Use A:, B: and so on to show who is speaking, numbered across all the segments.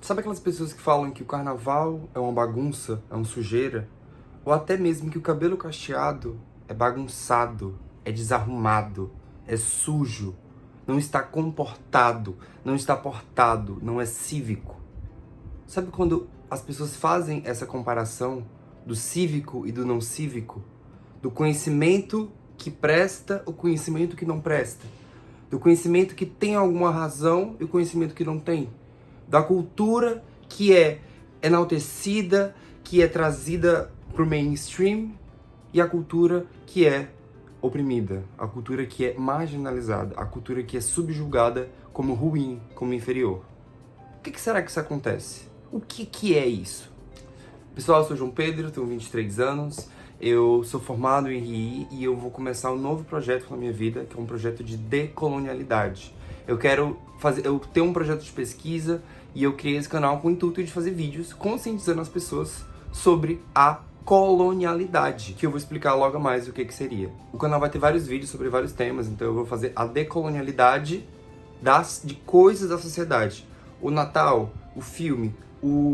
A: Sabe aquelas pessoas que falam que o carnaval é uma bagunça, é uma sujeira? Ou até mesmo que o cabelo cacheado é bagunçado, é desarrumado, é sujo, não está comportado, não está portado, não é cívico? Sabe quando as pessoas fazem essa comparação do cívico e do não cívico? Do conhecimento que presta, o conhecimento que não presta? Do conhecimento que tem alguma razão e o conhecimento que não tem? Da cultura que é enaltecida, que é trazida para o mainstream, e a cultura que é oprimida, a cultura que é marginalizada, a cultura que é subjugada como ruim, como inferior. Por que será que isso acontece? O que é isso? Pessoal, eu sou João Pedro, tenho 23 anos, eu sou formado em RI e eu vou começar um novo projeto na minha vida, que é um projeto de decolonialidade. Eu tenho um projeto de pesquisa e eu criei esse canal com o intuito de fazer vídeos conscientizando as pessoas sobre a colonialidade, que eu vou explicar logo mais o que seria. O canal vai ter vários vídeos sobre vários temas, então eu vou fazer a decolonialidade de coisas da sociedade. O Natal, o filme,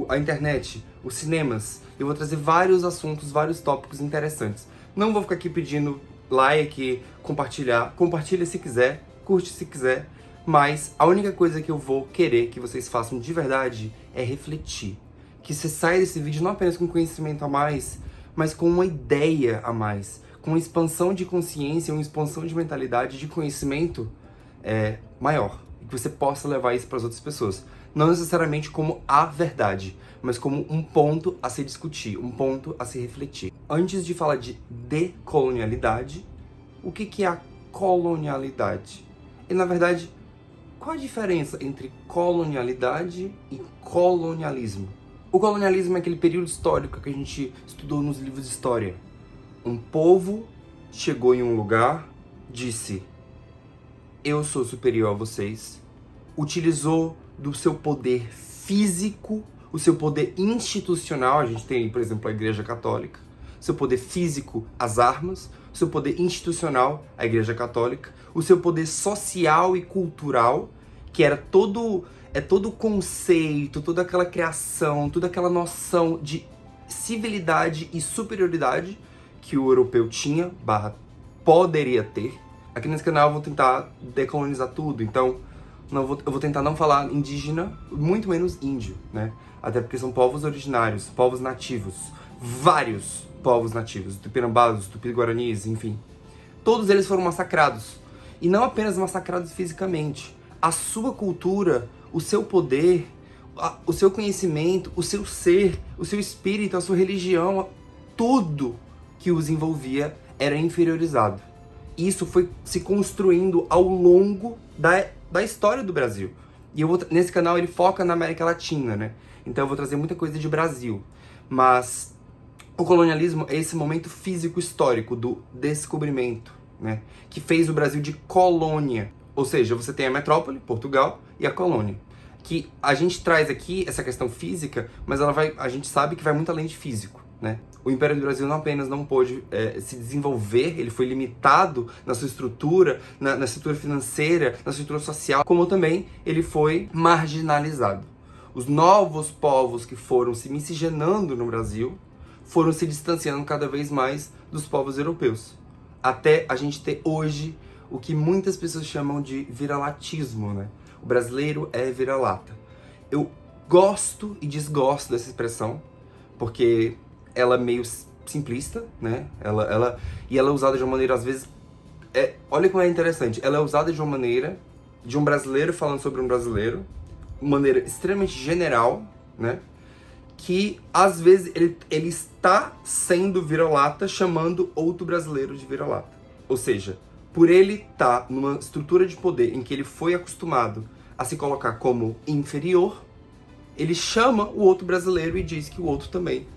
A: a internet, os cinemas. Eu vou trazer vários assuntos, vários tópicos interessantes. Não vou ficar aqui pedindo like, compartilhar. Compartilha se quiser, curte se quiser. Mas a única coisa que eu vou querer que vocês façam de verdade é refletir. Que você saia desse vídeo não apenas com conhecimento a mais, mas com uma ideia a mais. Com uma expansão de consciência, uma expansão de mentalidade, de conhecimento maior. E que você possa levar isso para as outras pessoas. Não necessariamente como a verdade, mas como um ponto a se discutir, um ponto a se refletir. Antes de falar de decolonialidade, o que é a colonialidade? E, na verdade, qual a diferença entre colonialidade e colonialismo? O colonialismo é aquele período histórico que a gente estudou nos livros de história. Um povo chegou em um lugar, disse: eu sou superior a vocês, utilizou do seu poder físico, o seu poder institucional, a gente tem, por exemplo, a Igreja Católica, seu poder físico, as armas, o seu poder institucional, a Igreja Católica, o seu poder social e cultural, que era todo o conceito, toda aquela criação, toda aquela noção de civilidade e superioridade que o europeu tinha, poderia ter. Aqui nesse canal eu vou tentar decolonizar tudo, então eu vou tentar não falar indígena, muito menos índio, né? Até porque são povos originários, povos nativos, vários povos nativos, os tupinambás, os tupi-guaranis, enfim. Todos eles foram massacrados. E não apenas massacrados fisicamente. A sua cultura, o seu poder, o seu conhecimento, o seu ser, o seu espírito, a sua religião, tudo que os envolvia era inferiorizado. Isso foi se construindo ao longo da história do Brasil. E nesse canal ele foca na América Latina, né? Então eu vou trazer muita coisa de Brasil. Mas o colonialismo é esse momento físico histórico do descobrimento, né? Que fez o Brasil de colônia. Ou seja, você tem a metrópole, Portugal, e a colônia. Que a gente traz aqui essa questão física, mas a gente sabe que vai muito além de físico, né? O Império do Brasil não apenas não pôde se desenvolver, ele foi limitado na sua estrutura, na estrutura financeira, na estrutura social, como também ele foi marginalizado. Os novos povos que foram se miscigenando no Brasil foram se distanciando cada vez mais dos povos europeus. Até a gente ter hoje o que muitas pessoas chamam de vira-latismo, né? O brasileiro é vira-lata. Eu gosto e desgosto dessa expressão, porque ela é meio simplista, né? Ela é usada de uma maneira, às vezes... olha como é interessante. Ela é usada de uma maneira, de um brasileiro falando sobre um brasileiro, uma maneira extremamente general, né? Que, às vezes, ele está sendo vira-lata, chamando outro brasileiro de vira-lata. Ou seja, por ele estar numa estrutura de poder em que ele foi acostumado a se colocar como inferior, ele chama o outro brasileiro e diz que o outro também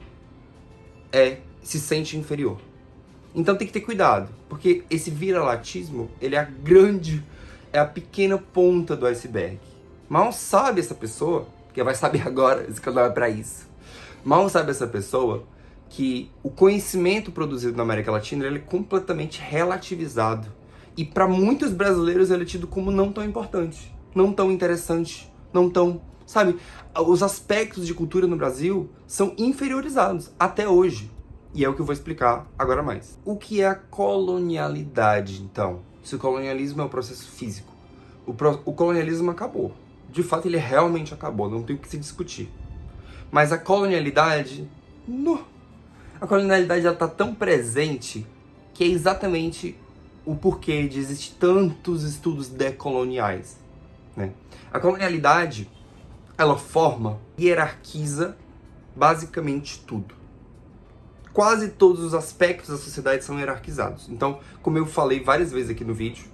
A: se sente inferior. Então tem que ter cuidado, porque esse vira-latismo, ele é a pequena ponta do iceberg. Mal sabe essa pessoa, porque vai saber agora, esse canal é pra isso. Mal sabe essa pessoa que o conhecimento produzido na América Latina ele é completamente relativizado. E para muitos brasileiros ele é tido como não tão importante, não tão interessante, não tão Sabe? Os aspectos de cultura no Brasil são inferiorizados até hoje. E é o que eu vou explicar agora mais. O que é a colonialidade, então? Se o colonialismo é um processo físico, o colonialismo acabou. De fato, ele realmente acabou, não tem o que se discutir. Mas a colonialidade, a colonialidade já está tão presente que é exatamente o porquê de existir tantos estudos decoloniais, né? A colonialidade, ela forma, hierarquiza basicamente tudo. Quase todos os aspectos da sociedade são hierarquizados. Então, como eu falei várias vezes aqui no vídeo,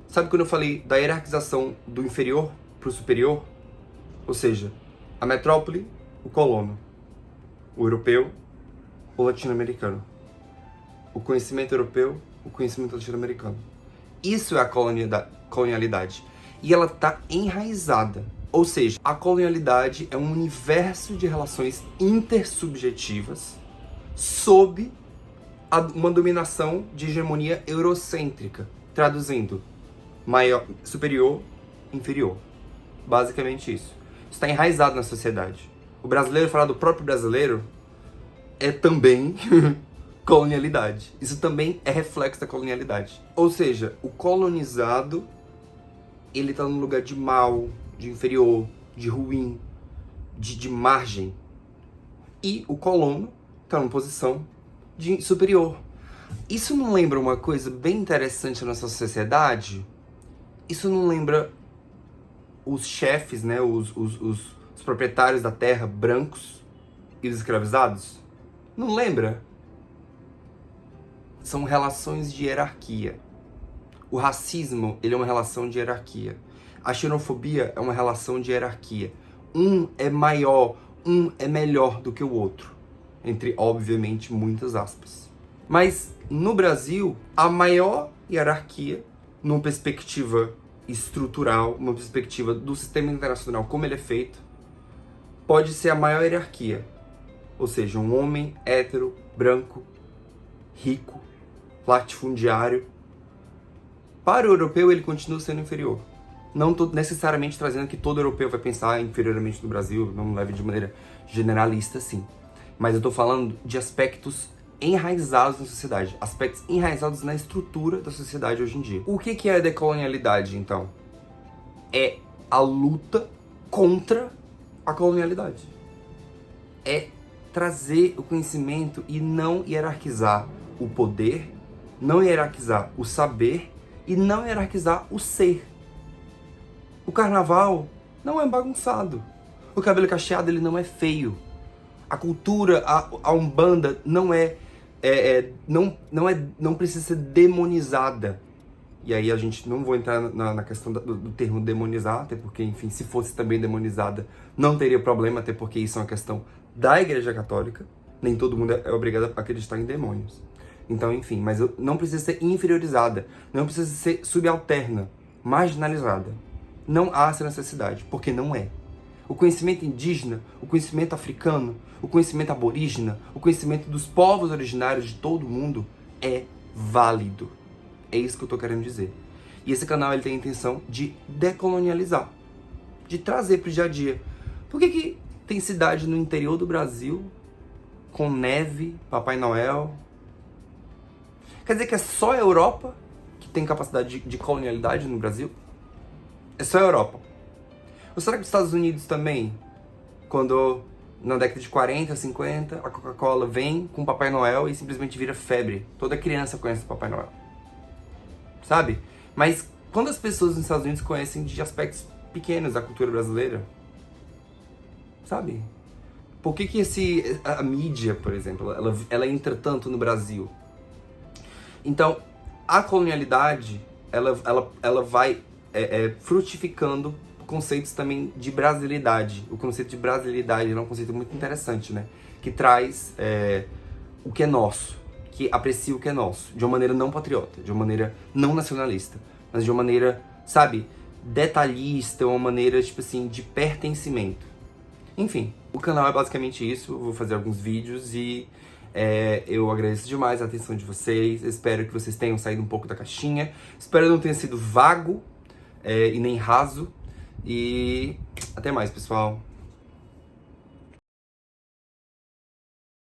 A: sabe quando eu falei da hierarquização do inferior para o superior? Ou seja, a metrópole, o colono, o europeu, o latino-americano, o conhecimento europeu, o conhecimento latino-americano. Isso é a colonialidade. E ela está enraizada. Ou seja, a colonialidade é um universo de relações intersubjetivas sob uma dominação de hegemonia eurocêntrica. Traduzindo, maior, superior, inferior. Basicamente isso. Isso está enraizado na sociedade. O brasileiro falar do próprio brasileiro é também colonialidade. Isso também é reflexo da colonialidade. Ou seja, o colonizado, ele está num lugar de mal, de inferior, de ruim, de margem. E o colono está numa posição de superior. Isso não lembra uma coisa bem interessante na nossa sociedade? Isso não lembra os chefes, né, os proprietários da terra brancos e os escravizados? Não lembra? São relações de hierarquia. O racismo, ele é uma relação de hierarquia. A xenofobia é uma relação de hierarquia. Um é maior, um é melhor do que o outro. Entre, obviamente, muitas aspas. Mas, no Brasil, a maior hierarquia, numa perspectiva estrutural, uma perspectiva do sistema internacional como ele é feito, pode ser a maior hierarquia. Ou seja, um homem hétero, branco, rico, latifundiário. Para o europeu, ele continua sendo inferior. Não estou necessariamente trazendo que todo europeu vai pensar inferiormente no Brasil, não me leve de maneira generalista, assim. Mas eu estou falando de aspectos enraizados na sociedade, aspectos enraizados na estrutura da sociedade hoje em dia. O que é a decolonialidade, então? É a luta contra a colonialidade. É trazer o conhecimento e não hierarquizar o poder, não hierarquizar o saber e não hierarquizar o ser. O carnaval não é bagunçado. O cabelo cacheado, ele não é feio. A cultura, a Umbanda não precisa ser demonizada. E aí a gente não vou entrar na questão do termo demonizar, até porque, enfim, se fosse também demonizada, não teria problema, até porque isso é uma questão da Igreja Católica. Nem todo mundo é obrigado a acreditar em demônios. Então, enfim, mas não precisa ser inferiorizada, não precisa ser subalterna, marginalizada. Não há essa necessidade, porque não é. O conhecimento indígena, o conhecimento africano, o conhecimento aborígena, o conhecimento dos povos originários de todo o mundo é válido. É isso que eu tô querendo dizer. E esse canal ele tem a intenção de decolonializar, de trazer pro dia a dia. Por que tem cidade no interior do Brasil com neve, Papai Noel? Quer dizer que é só a Europa que tem capacidade de colonialidade no Brasil? É só a Europa. Ou será que os Estados Unidos também, quando na década de 40, 50, a Coca-Cola vem com o Papai Noel e simplesmente vira febre? Toda criança conhece o Papai Noel. Sabe? Mas quando as pessoas nos Estados Unidos conhecem de aspectos pequenos da cultura brasileira? Sabe? Por que a mídia, por exemplo, ela entra tanto no Brasil? Então, a colonialidade, ela vai frutificando conceitos também de brasilidade. O conceito de brasilidade é um conceito muito interessante, né? Que traz o que é nosso, que aprecia o que é nosso, de uma maneira não patriota, de uma maneira não nacionalista, mas de uma maneira, sabe, detalhista, uma maneira, tipo assim, de pertencimento. Enfim, o canal é basicamente isso. Eu vou fazer alguns vídeos e eu agradeço demais a atenção de vocês. Espero que vocês tenham saído um pouco da caixinha. Espero não tenha sido vago e nem raso. E até mais, pessoal.